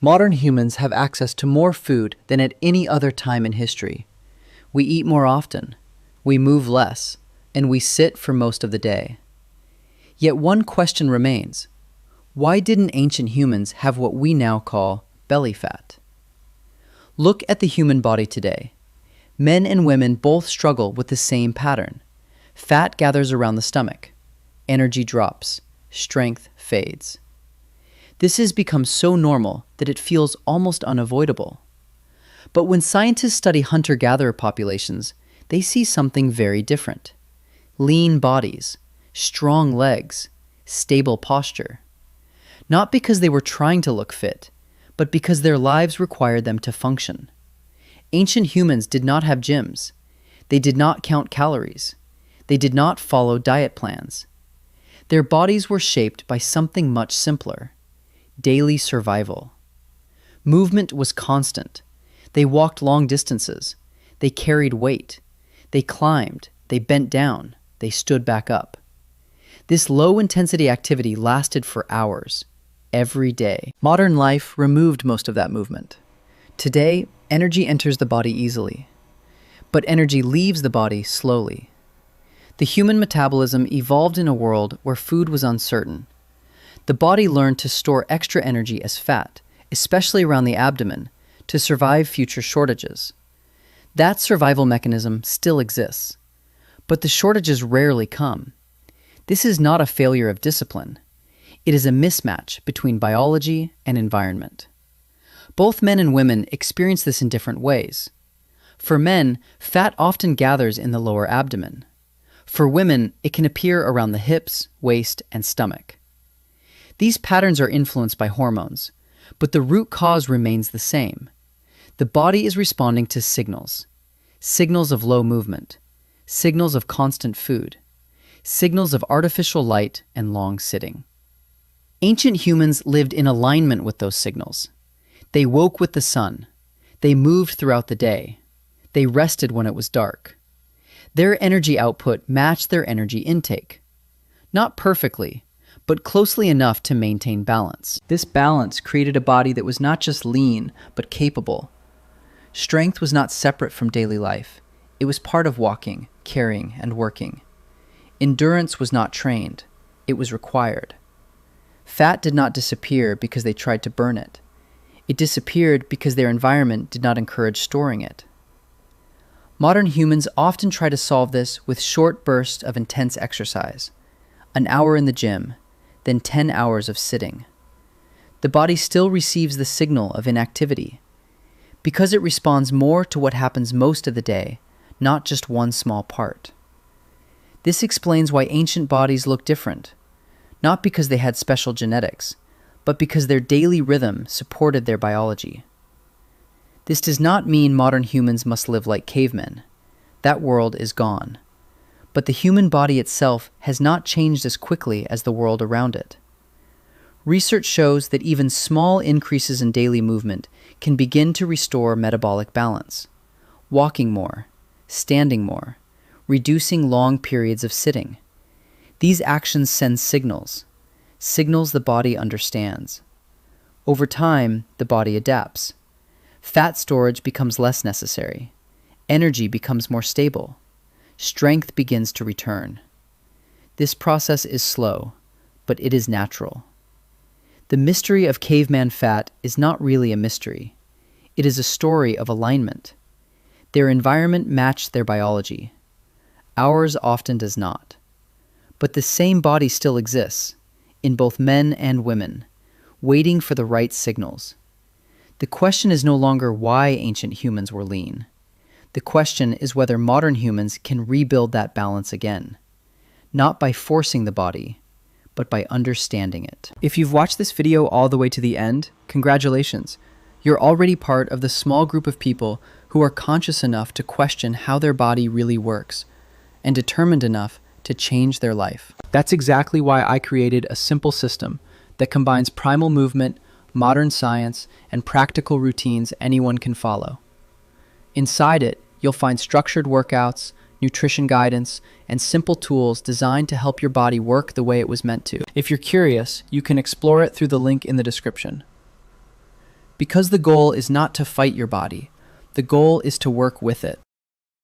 Modern humans have access to more food than at any other time in history. We eat more often, we move less, and we sit for most of the day. Yet one question remains. Why didn't ancient humans have what we now call belly fat? Look at the human body today. Men and women both struggle with the same pattern. Fat gathers around the stomach. Energy drops. Strength fades. This has become so normal that it feels almost unavoidable. But when scientists study hunter-gatherer populations, they see something very different. Lean bodies, strong legs, stable posture. Not because they were trying to look fit, but because their lives required them to function. Ancient humans did not have gyms. They did not count calories. They did not follow diet plans. Their bodies were shaped by something much simpler: daily survival. Movement was constant. They walked long distances. They carried weight. They climbed. They bent down. They stood back up. This low-intensity activity lasted for hours, every day. Modern life removed most of that movement. Today, energy enters the body easily, but energy leaves the body slowly. The human metabolism evolved in a world where food was uncertain. The body learned to store extra energy as fat, especially around the abdomen, to survive future shortages. That survival mechanism still exists, but the shortages rarely come. This is not a failure of discipline. It is a mismatch between biology and environment. Both men and women experience this in different ways. For men, fat often gathers in the lower abdomen. For women, it can appear around the hips, waist, and stomach. These patterns are influenced by hormones, but the root cause remains the same. The body is responding to signals. Signals of low movement. Signals of constant food. Signals of artificial light and long sitting. Ancient humans lived in alignment with those signals. They woke with the sun. They moved throughout the day. They rested when it was dark. Their energy output matched their energy intake. Not perfectly, but closely enough to maintain balance. This balance created a body that was not just lean, but capable. Strength was not separate from daily life. It was part of walking, carrying, and working. Endurance was not trained. It was required. Fat did not disappear because they tried to burn it. It disappeared because their environment did not encourage storing it. Modern humans often try to solve this with short bursts of intense exercise. An hour in the gym, then 10 hours of sitting. The body still receives the signal of inactivity, because it responds more to what happens most of the day, not just one small part. This explains why ancient bodies look different, not because they had special genetics, but because their daily rhythm supported their biology. This does not mean modern humans must live like cavemen. That world is gone. But the human body itself has not changed as quickly as the world around it. Research shows that even small increases in daily movement can begin to restore metabolic balance. Walking more, standing more, reducing long periods of sitting. These actions send signals the body understands. Over time, the body adapts. Fat storage becomes less necessary. Energy becomes more stable. Strength begins to return. This process is slow, but it is natural. The mystery of caveman fat is not really a mystery. It is a story of alignment. Their environment matched their biology. Ours often does not. But the same body still exists, in both men and women, waiting for the right signals. The question is no longer why ancient humans were lean. The question is whether modern humans can rebuild that balance again, not by forcing the body, but by understanding it. If you've watched this video all the way to the end, congratulations. You're already part of the small group of people who are conscious enough to question how their body really works, and determined enough to change their life. That's exactly why I created a simple system that combines primal movement, modern science, and practical routines anyone can follow. Inside it, you'll find structured workouts, nutrition guidance, and simple tools designed to help your body work the way it was meant to. If you're curious, you can explore it through the link in the description. Because the goal is not to fight your body, the goal is to work with it.